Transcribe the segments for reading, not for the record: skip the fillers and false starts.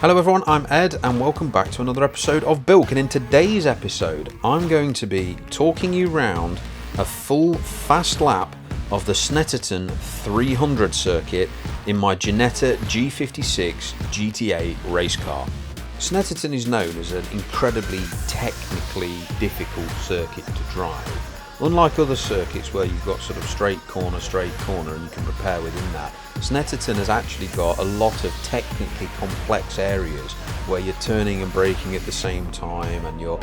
Hello everyone, I'm Ed and welcome back to another episode of Bilk, and in today's episode I'm going to be talking you round a full fast lap of the Snetterton 300 circuit in my Ginetta G56 GTA race car. Snetterton is known as an incredibly technically difficult circuit to drive. Unlike other circuits where you've got sort of straight corner and you can prepare within that, Snetterton has actually got a lot of technically complex areas where you're turning and braking at the same time, and you're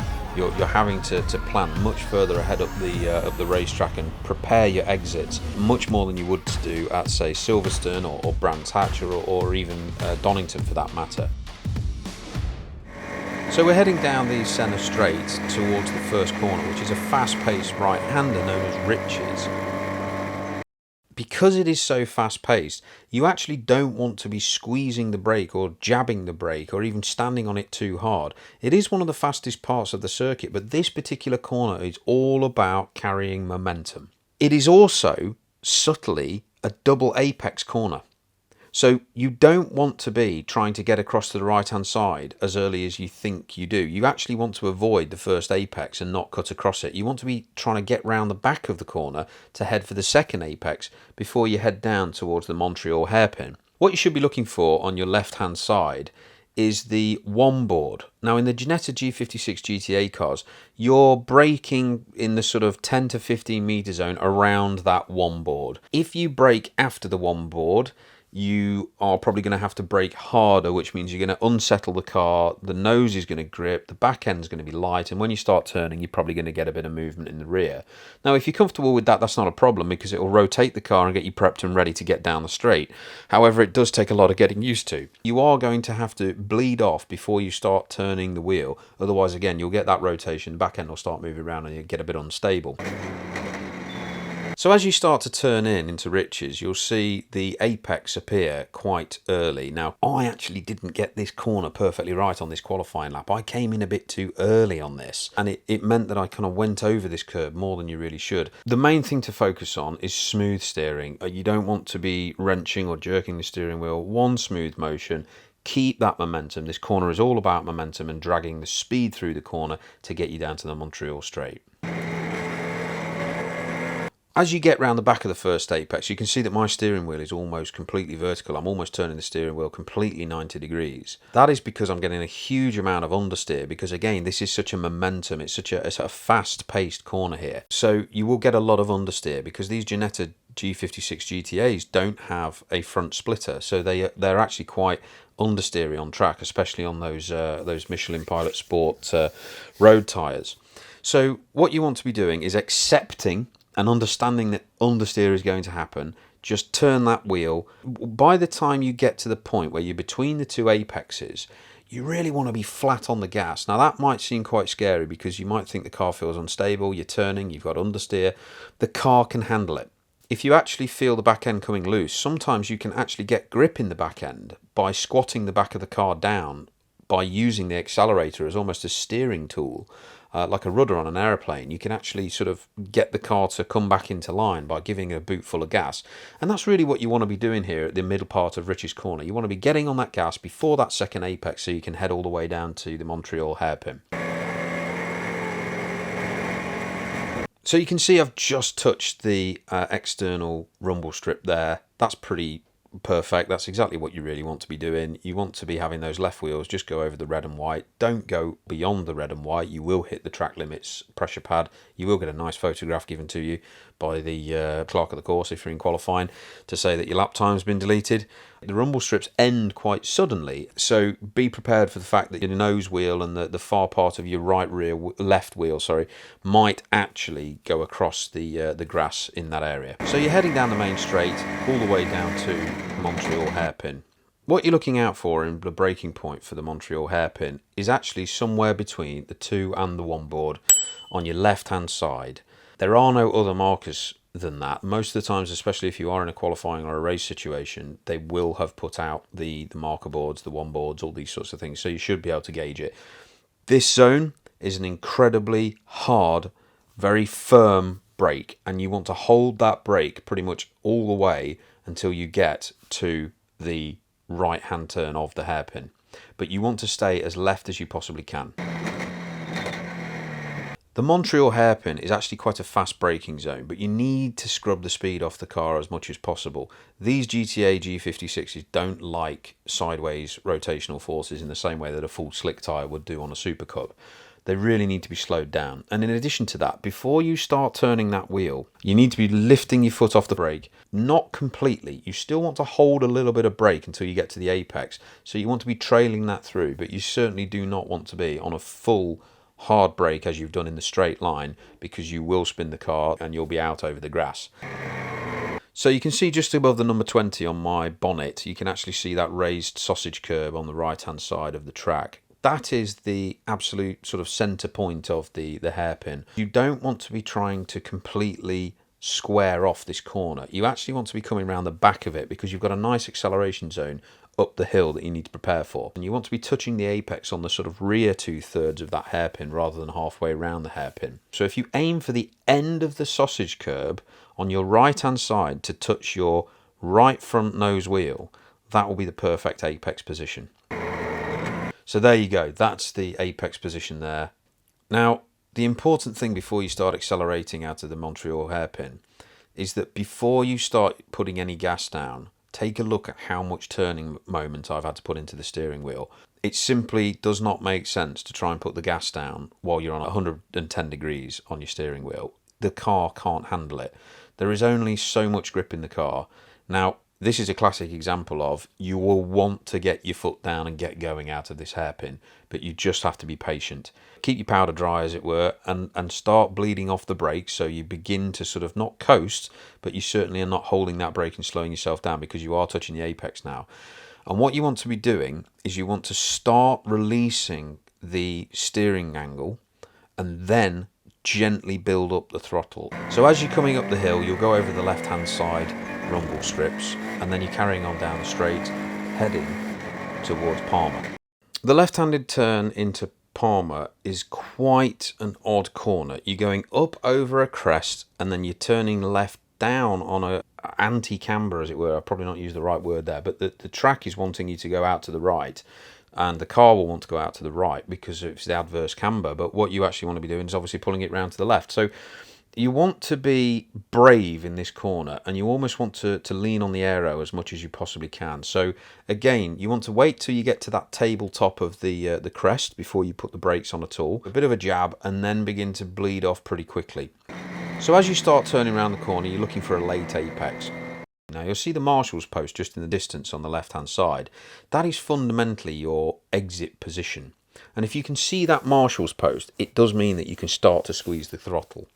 having to plan much further ahead up the racetrack and prepare your exits much more than you would to do at, say, Silverstone or Brands Hatch or even Donington for that matter. So we're heading down the centre straight towards the first corner, which is a fast-paced right-hander known as Rich's. Because it is so fast-paced, you actually don't want to be squeezing the brake or jabbing the brake or even standing on it too hard. It is one of the fastest parts of the circuit, but this particular corner is all about carrying momentum. It is also, subtly, a double apex corner. So you don't want to be trying to get across to the right hand side as early as you think you do. You actually want to avoid the first apex and not cut across it. You want to be trying to get round the back of the corner to head for the second apex before you head down towards the Montreal Hairpin. What you should be looking for on your left hand side is the one board. Now in the Ginetta G56 GTA cars, you're braking in the sort of 10 to 15 metre zone around that one board. If you brake after the one board, you are probably going to have to brake harder, which means you're going to unsettle the car, the nose is going to grip, the back end is going to be light, and when you start turning you're probably going to get a bit of movement in the rear. Now if you're comfortable with that, that's not a problem because it will rotate the car and get you prepped and ready to get down the straight. However, it does take a lot of getting used to. You are going to have to bleed off before you start turning the wheel, otherwise again you'll get that rotation, the back end will start moving around and you'll get a bit unstable. So as you start to turn into Rich's, you'll see the apex appear quite early. Now, I actually didn't get this corner perfectly right on this qualifying lap. I came in a bit too early on this, and it meant that I kind of went over this curb more than you really should. The main thing to focus on is smooth steering. You don't want to be wrenching or jerking the steering wheel. One smooth motion. Keep that momentum. This corner is all about momentum and dragging the speed through the corner to get you down to the Montreal Strait. As you get round the back of the first apex, you can see that my steering wheel is almost completely vertical. I'm almost turning the steering wheel completely 90 degrees. That is because I'm getting a huge amount of understeer because, again, this is such a momentum. It's a fast-paced corner here. So you will get a lot of understeer because these Ginetta G56 GTAs don't have a front splitter. So they're actually quite understeery on track, especially on those Michelin Pilot Sport road tyres. So what you want to be doing is accepting and understanding that understeer is going to happen. Just turn that wheel. By the time you get to the point where you're between the two apexes, you really want to be flat on the gas. Now that might seem quite scary because you might think the car feels unstable, you're turning, you've got understeer. The car can handle it. If you actually feel the back end coming loose, sometimes you can actually get grip in the back end by squatting the back of the car down by using the accelerator as almost a steering tool. Like a rudder on an aeroplane, you can actually sort of get the car to come back into line by giving a boot full of gas. And that's really what you want to be doing here at the middle part of Rich's corner. You want to be getting on that gas before that second apex so you can head all the way down to the Montreal Hairpin. So you can see I've just touched the external rumble strip there. That's pretty perfect. That's exactly what you really want to be doing. You want to be having those left wheels just go over the red and white. Don't go beyond the red and white. You will hit the track limits pressure pad. You will get a nice photograph given to you by the clerk of the course if you're in qualifying to say that your lap time's been deleted. The rumble strips end quite suddenly, so be prepared for the fact that your nose wheel and the far part of your left wheel might actually go across the grass in that area. So you're heading down the main straight all the way down to Montreal Hairpin. What you're looking out for in the braking point for the Montreal Hairpin is actually somewhere between the 2 and the 1 board on your left hand side. There are no other markers than that. Most of the times, especially if you are in a qualifying or a race situation, they will have put out the marker boards, the 1 boards, all these sorts of things, so you should be able to gauge it. This zone is an incredibly hard, very firm brake, and you want to hold that brake pretty much all the way until you get to the right hand turn of the hairpin. but you want to stay as left as you possibly can. The Montreal Hairpin is actually quite a fast braking zone, but you need to scrub the speed off the car as much as possible. These GTA G56s don't like sideways rotational forces in the same way that a full slick tyre would do on a Super Cub. They really need to be slowed down. And in addition to that, before you start turning that wheel, you need to be lifting your foot off the brake. Not completely. You still want to hold a little bit of brake until you get to the apex. So you want to be trailing that through, but you certainly do not want to be on a full hard brake as you've done in the straight line, because you will spin the car and you'll be out over the grass. So you can see just above the number 20 on my bonnet, you can actually see that raised sausage curb on the right hand side of the track. That is the absolute sort of centre point of the hairpin. You don't want to be trying to completely square off this corner. You actually want to be coming around the back of it, because you've got a nice acceleration zone up the hill that you need to prepare for. And you want to be touching the apex on the sort of rear 2/3 of that hairpin rather than halfway around the hairpin. So if you aim for the end of the sausage curb on your right hand side to touch your right front nose wheel, that will be the perfect apex position. So there you go, that's the apex position there. Now, the important thing before you start accelerating out of the Montreal Hairpin is that before you start putting any gas down, take a look at how much turning moment I've had to put into the steering wheel. It simply does not make sense to try and put the gas down while you're on 110 degrees on your steering wheel. The car can't handle it. There is only so much grip in the car. Now, this is a classic example of you will want to get your foot down and get going out of this hairpin, but you just have to be patient. Keep your powder dry, as it were, and start bleeding off the brakes, so you begin to sort of not coast, but you certainly are not holding that brake and slowing yourself down, because you are touching the apex now. And what you want to be doing is you want to start releasing the steering angle and then gently build up the throttle. So as you're coming up the hill, you'll go over the left hand side rumble strips, and then you're carrying on down the straight, heading towards Palmer. The left-handed turn into Palmer is quite an odd corner. You're going up over a crest, and then you're turning left down on a anti-camber, as it were. I've probably not used the right word there, but the track is wanting you to go out to the right, and the car will want to go out to the right because it's the adverse camber. But what you actually want to be doing is obviously pulling it round to the left. So you want to be brave in this corner, and you almost want to lean on the aero as much as you possibly can. So again, you want to wait till you get to that tabletop of the crest before you put the brakes on at all. A bit of a jab, and then begin to bleed off pretty quickly. So as you start turning around the corner, you're looking for a late apex. Now you'll see the marshal's post just in the distance on the left hand side. That is fundamentally your exit position. And if you can see that marshal's post, it does mean that you can start to squeeze the throttle.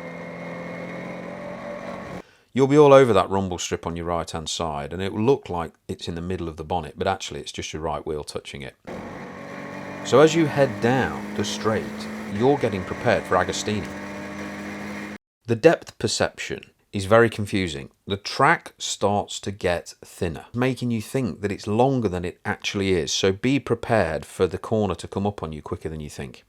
You'll be all over that rumble strip on your right hand side, and it will look like it's in the middle of the bonnet, but actually it's just your right wheel touching it. So as you head down the straight, you're getting prepared for Agostini. The depth perception is very confusing. The track starts to get thinner, making you think that it's longer than it actually is, so be prepared for the corner to come up on you quicker than you think.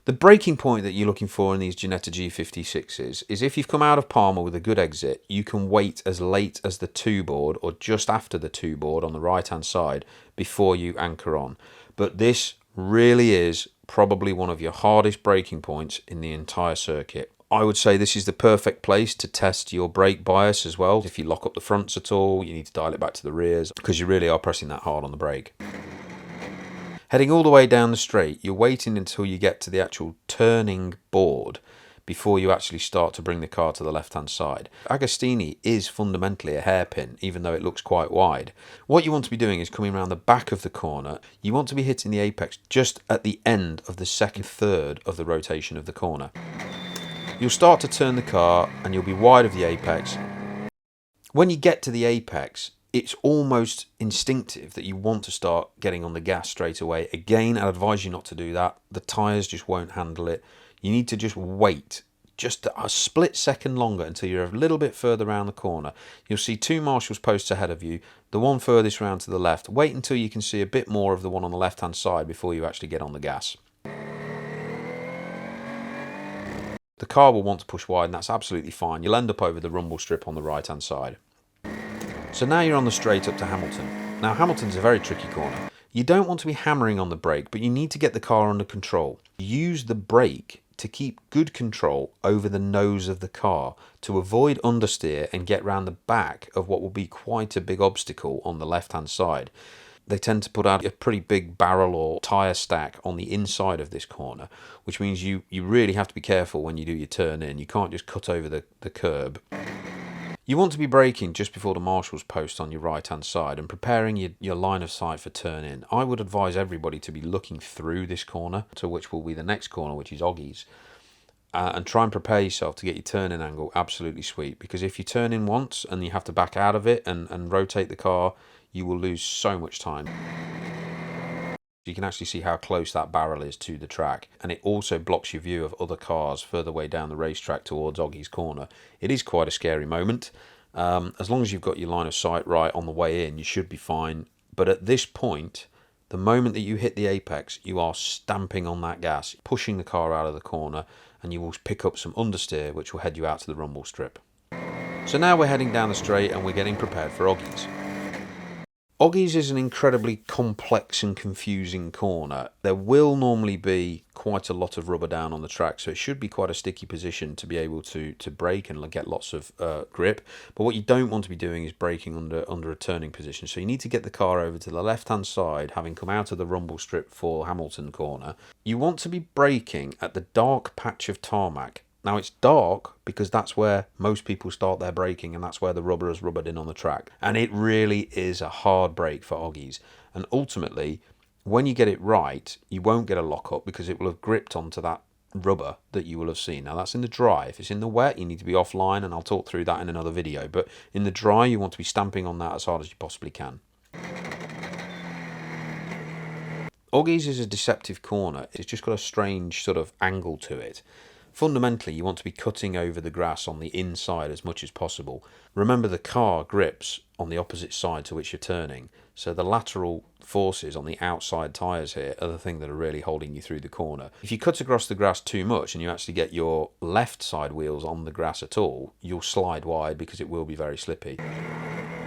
The braking point that you're looking for in these Ginetta G56s is if you've come out of Palmer with a good exit, you can wait as late as the 2 board or just after the 2 board on the right hand side before you anchor on. But this really is probably one of your hardest braking points in the entire circuit. I would say this is the perfect place to test your brake bias as well. If you lock up the fronts at all, you need to dial it back to the rears, because you really are pressing that hard on the brake. Heading all the way down the straight, you're waiting until you get to the actual turning board before you actually start to bring the car to the left-hand side. Agostini is fundamentally a hairpin, even though it looks quite wide. What you want to be doing is coming around the back of the corner. You want to be hitting the apex just at the end of the second third of the rotation of the corner. You'll start to turn the car and you'll be wide of the apex. When you get to the apex, it's almost instinctive that you want to start getting on the gas straight away. Again, I'd advise you not to do that. The tyres just won't handle it. You need to just wait just a split second longer until you're a little bit further around the corner. You'll see 2 marshal's posts ahead of you, the one furthest round to the left. Wait until you can see a bit more of the one on the left-hand side before you actually get on the gas. The car will want to push wide, and that's absolutely fine. You'll end up over the rumble strip on the right-hand side. So now you're on the straight up to Hamilton. Now Hamilton's a very tricky corner. You don't want to be hammering on the brake, but you need to get the car under control. Use the brake to keep good control over the nose of the car to avoid understeer and get round the back of what will be quite a big obstacle on the left hand side. They tend to put out a pretty big barrel or tyre stack on the inside of this corner, which means you really have to be careful when you do your turn in. You can't just cut over the curb. You want to be braking just before the marshal's post on your right hand side and preparing your line of sight for turn in. I would advise everybody to be looking through this corner, to which will be the next corner, which is Oggie's, and try and prepare yourself to get your turn in angle absolutely sweet, because if you turn in once and you have to back out of it and rotate the car, you will lose so much time. You can actually see how close that barrel is to the track, and it also blocks your view of other cars further way down the racetrack towards Oggie's corner. It is quite a scary moment. As long as you've got your line of sight right on the way in, you should be fine. But at this point, the moment that you hit the apex, you are stamping on that gas, pushing the car out of the corner, and you will pick up some understeer, which will head you out to the rumble strip. So now we're heading down the straight and we're getting prepared for Oggie's. Oggie's is an incredibly complex and confusing corner. There will normally be quite a lot of rubber down on the track, so it should be quite a sticky position to be able to brake and get lots of grip. But what you don't want to be doing is braking under a turning position. So you need to get the car over to the left-hand side, having come out of the rumble strip for Hamilton corner. You want to be braking at the dark patch of tarmac. Now, it's dark because that's where most people start their braking, and that's where the rubber has rubbered in on the track. And it really is a hard brake for Oggie's. And ultimately, when you get it right, you won't get a lock-up because it will have gripped onto that rubber that you will have seen. Now, that's in the dry. If it's in the wet, you need to be offline, and I'll talk through that in another video. But in the dry, you want to be stamping on that as hard as you possibly can. Oggie's is a deceptive corner. It's just got a strange sort of angle to it. Fundamentally, you want to be cutting over the grass on the inside as much as possible. Remember, the car grips on the opposite side to which you're turning, so the lateral forces on the outside tyres here are the thing that are really holding you through the corner. If you cut across the grass too much and you actually get your left side wheels on the grass at all, you'll slide wide because it will be very slippy.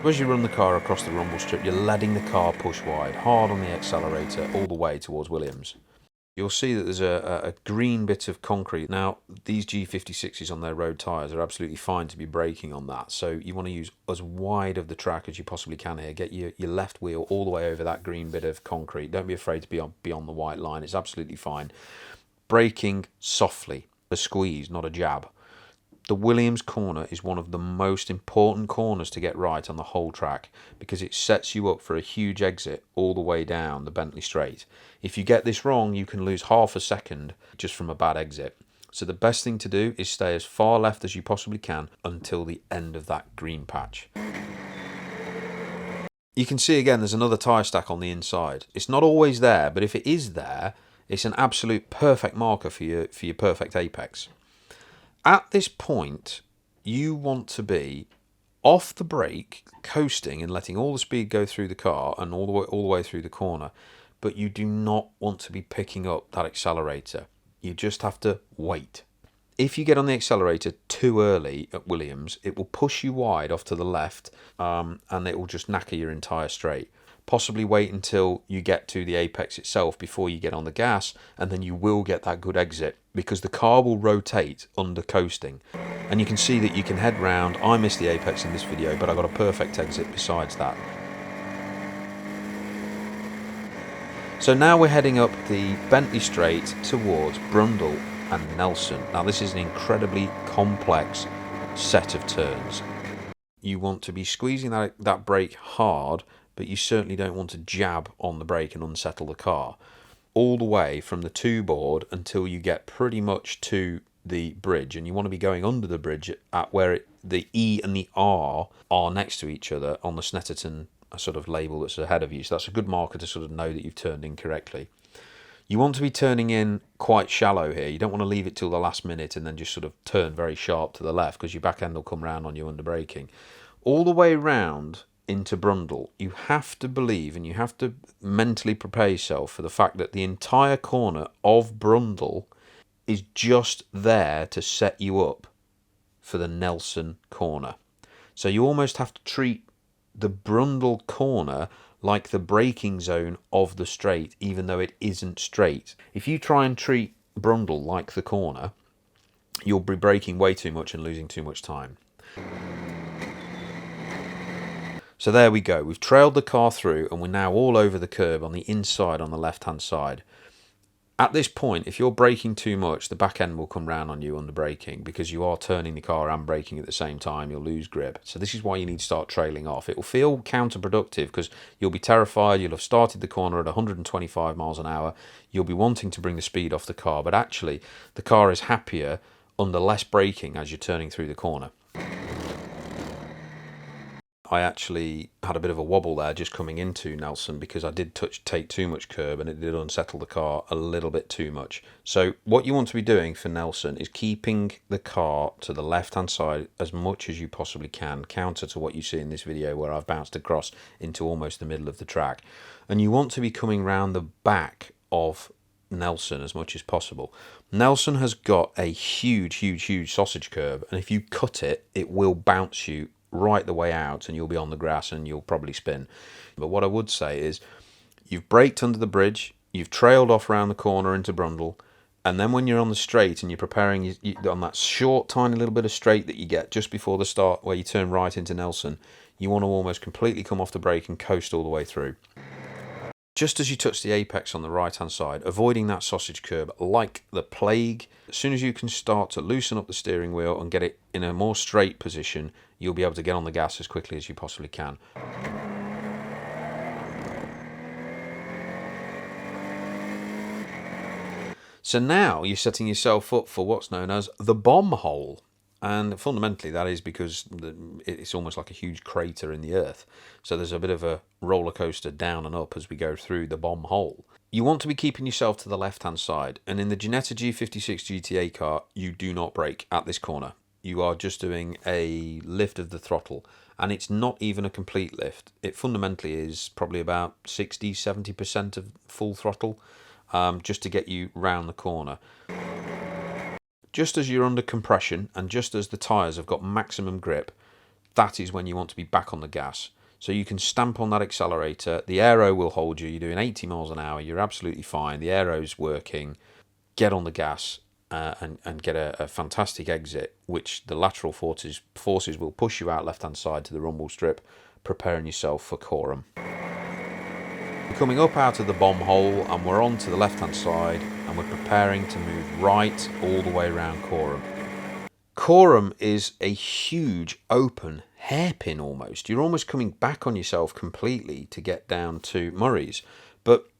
As you run the car across the rumble strip, you're letting the car push wide, hard on the accelerator, all the way towards Williams. You'll see that there's a green bit of concrete. Now, these G56s on their road tyres are absolutely fine to be braking on that. So you want to use as wide of the track as you possibly can here. Get your left wheel all the way over that green bit of concrete. Don't be afraid to be beyond the white line. It's absolutely fine. Braking softly. A squeeze, not a jab. The Williams corner is one of the most important corners to get right on the whole track because it sets you up for a huge exit all the way down the Bentley Strait. If you get this wrong, you can lose half a second just from a bad exit. So the best thing to do is stay as far left as you possibly can until the end of that green patch. You can see again there's another tyre stack on the inside. It's not always there, but if it is there, it's an absolute perfect marker for your perfect apex. At this point, you want to be off the brake, coasting and letting all the speed go through the car and all the way through the corner, but you do not want to be picking up that accelerator. You just have to wait. If you get on the accelerator too early at Williams, it will push you wide off to the left and it will just knacker your entire straight. Possibly wait until you get to the apex itself before you get on the gas, and then you will get that good exit because the car will rotate under coasting. And you can see that you can head round. I missed the apex in this video, but I got a perfect exit besides that. So now we're heading up the Bentley Strait towards Brundle and Nelson. Now this is an incredibly complex set of turns. You want to be squeezing that brake hard, but you certainly don't want to jab on the brake and unsettle the car. All the way from the two board until you get pretty much to the bridge, and you want to be going under the bridge at where the E and the R are next to each other on the Snetterton sort of label that's ahead of you. So that's a good marker to sort of know that you've turned in correctly. You want to be turning in quite shallow here. You don't want to leave it till the last minute and then just sort of turn very sharp to the left because your back end will come round on you under braking. All the way round into Brundle, you have to believe and you have to mentally prepare yourself for the fact that the entire corner of Brundle is just there to set you up for the Nelson corner. So you almost have to treat the Brundle corner like the braking zone of the straight, even though it isn't straight. If you try and treat Brundle like the corner, you'll be braking way too much and losing too much time. So there we go. We've trailed the car through and we're now all over the curb on the inside on the left-hand side. At this point, if you're braking too much, the back end will come round on you under braking because you are turning the car and braking at the same time. You'll lose grip. So this is why you need to start trailing off. It will feel counterproductive because you'll be terrified. You'll have started the corner at 125 miles an hour. You'll be wanting to bring the speed off the car, but actually the car is happier under less braking as you're turning through the corner. I actually had a bit of a wobble there just coming into Nelson because I did take too much curb and it did unsettle the car a little bit too much. So what you want to be doing for Nelson is keeping the car to the left-hand side as much as you possibly can, counter to what you see in this video where I've bounced across into almost the middle of the track. And you want to be coming round the back of Nelson as much as possible. Nelson has got a huge sausage curb, and if you cut it, it will bounce you right the way out and you'll be on the grass and you'll probably spin. But what I would say is you've braked under the bridge, you've trailed off around the corner into Brundle, and then when you're on the straight and you're preparing on that short tiny little bit of straight that you get just before the start where you turn right into Nelson, you want to almost completely come off the brake and coast all the way through. Just as you touch the apex on the right hand side, avoiding that sausage curb like the plague. As soon as you can start to loosen up the steering wheel and get it in a more straight position, you'll be able to get on the gas as quickly as you possibly can. So now you're setting yourself up for what's known as the bomb hole. And fundamentally that is because it's almost like a huge crater in the earth. So there's a bit of a roller coaster down and up as we go through the bomb hole. You want to be keeping yourself to the left hand side, and in the Ginetta G56 GTA car you do not brake at this corner. You are just doing a lift of the throttle, and it's not even a complete lift. It fundamentally is probably about 60-70% of full throttle, just to get you round the corner. Just as you're under compression and just as the tyres have got maximum grip, that is when you want to be back on the gas. So you can stamp on that accelerator, the aero will hold you, you're doing 80 miles an hour, you're absolutely fine, the aero's working, get on the gas and get a fantastic exit, which the lateral forces will push you out left-hand side to the rumble strip, preparing yourself for Coram. We're coming up out of the bomb hole and we're on to the left-hand side and we're preparing to move right all the way around Coram. Coram is a huge open hairpin almost. You're almost coming back on yourself completely to get down to Murray's. But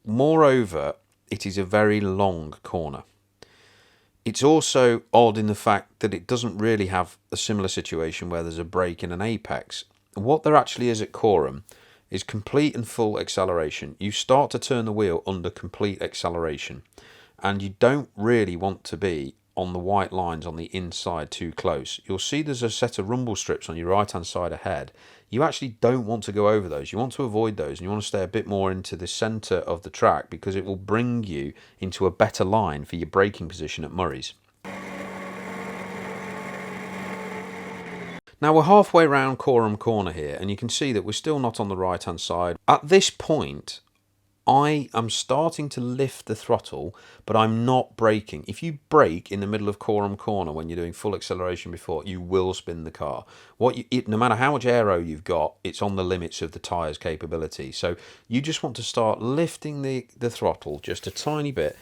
moreover, it is a very long corner. It's also odd in the fact that it doesn't really have a similar situation where there's a break in an apex. What there actually is at Coram is complete and full acceleration. You start to turn the wheel under complete acceleration, and you don't really want to be on the white lines on the inside too close. You'll see there's a set of rumble strips on your right hand side ahead. You actually don't want to go over those. You want to avoid those, and you want to stay a bit more into the centre of the track because it will bring you into a better line for your braking position at Murray's. Now we're halfway round Coram Corner here, and you can see that we're still not on the right hand side. At this point, I am starting to lift the throttle, but I'm not braking. If you brake in the middle of Coram Corner when you're doing full acceleration before, you will spin the car. No matter how much aero you've got, it's on the limits of the tyre's capability. So you just want to start lifting the throttle just a tiny bit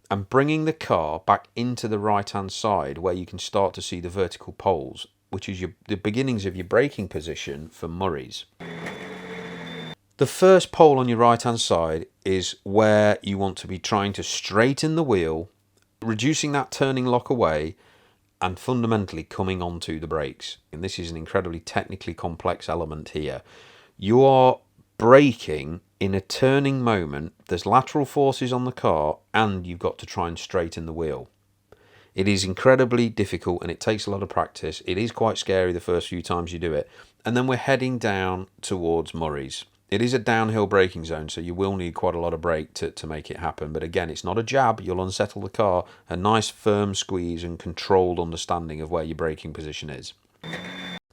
and bringing the car back into the right hand side where you can start to see the vertical poles, which is the beginnings of your braking position for Murray's. The first pole on your right hand side is where you want to be trying to straighten the wheel, reducing that turning lock away, and fundamentally coming onto the brakes. And this is an incredibly technically complex element here. You are braking in a turning moment, there's lateral forces on the car, and you've got to try and straighten the wheel. It is incredibly difficult and it takes a lot of practice. It is quite scary the first few times you do it. And then we're heading down towards Murray's. It is a downhill braking zone, so you will need quite a lot of brake to make it happen. But again, it's not a jab. You'll unsettle the car. A nice firm squeeze and controlled understanding of where your braking position is.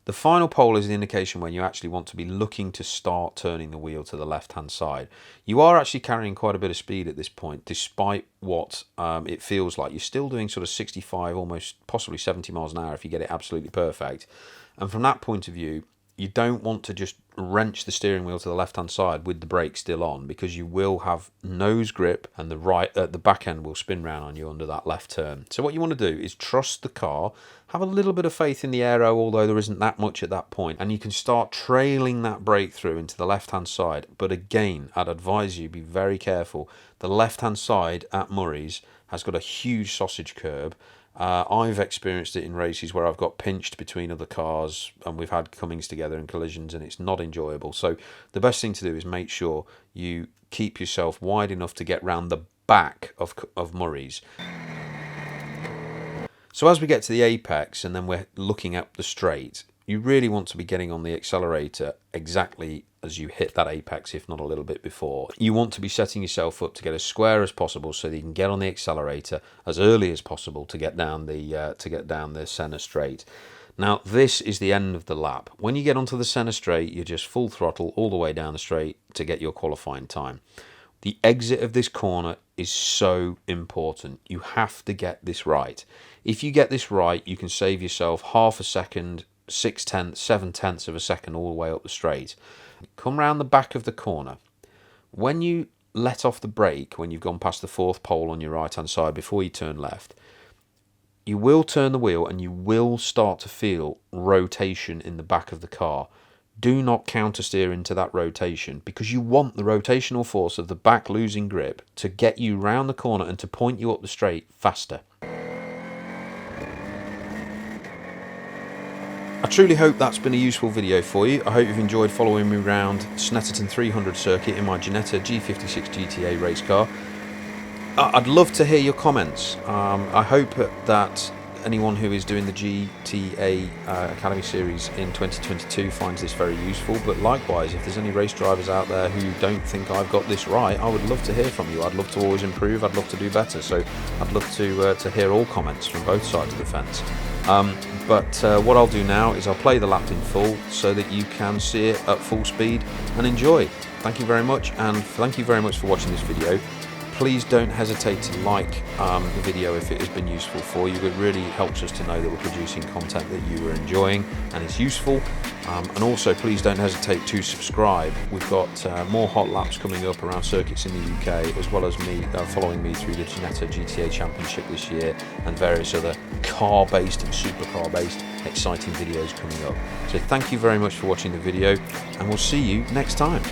The final pole is the indication when you actually want to be looking to start turning the wheel to the left-hand side. You are actually carrying quite a bit of speed at this point, despite what it feels like. You're still doing sort of 65, almost possibly 70 miles an hour if you get it absolutely perfect. And from that point of view, you don't want to just wrench the steering wheel to the left-hand side with the brake still on, because you will have nose grip and the back end will spin round on you under that left turn. So what you want to do is trust the car, have a little bit of faith in the aero, although there isn't that much at that point, and you can start trailing that brake through into the left-hand side. But again, I'd advise you be very careful. The left-hand side at Murray's has got a huge sausage curb. I've experienced it in races where I've got pinched between other cars and we've had comings together and collisions, and it's not enjoyable. So the best thing to do is make sure you keep yourself wide enough to get round the back of Murray's. So as we get to the apex and then we're looking up the straight, you really want to be getting on the accelerator exactly as you hit that apex, if not a little bit before. You want to be setting yourself up to get as square as possible so that you can get on the accelerator as early as possible to get down the centre straight. Now this is the end of the lap. When you get onto the centre straight, you're just full throttle all the way down the straight to get your qualifying time. The exit of this corner is so important. You have to get this right. If you get this right, you can save yourself half a second, 6/10, 7/10 of a second all the way up the straight. Come round the back of the corner. When you let off the brake, when you've gone past the fourth pole on your right hand side before you turn left, you will turn the wheel and you will start to feel rotation in the back of the car. Do not counter steer into that rotation, because you want the rotational force of the back losing grip to get you round the corner and to point you up the straight faster. I truly hope that's been a useful video for you. I hope you've enjoyed following me around Snetterton 300 circuit in my Ginetta G56 GTA race car. I'd love to hear your comments. I hope that anyone who is doing the GTA Academy series in 2022 finds this very useful, but likewise, if there's any race drivers out there who don't think I've got this right, I would love to hear from you. I'd love to always improve, I'd love to do better, so I'd love to hear all comments from both sides of the fence. But what I'll do now is I'll play the lap in full so that you can see it at full speed and enjoy. Thank you very much, and thank you very much for watching this video. Please don't hesitate to like the video if it has been useful for you. It really helps us to know that we're producing content that you are enjoying and it's useful. And also, please don't hesitate to subscribe. We've got more hot laps coming up around circuits in the UK, as well as me following me through the Ginetta GTA Championship this year and various other car-based and supercar-based exciting videos coming up. So thank you very much for watching the video, and we'll see you next time.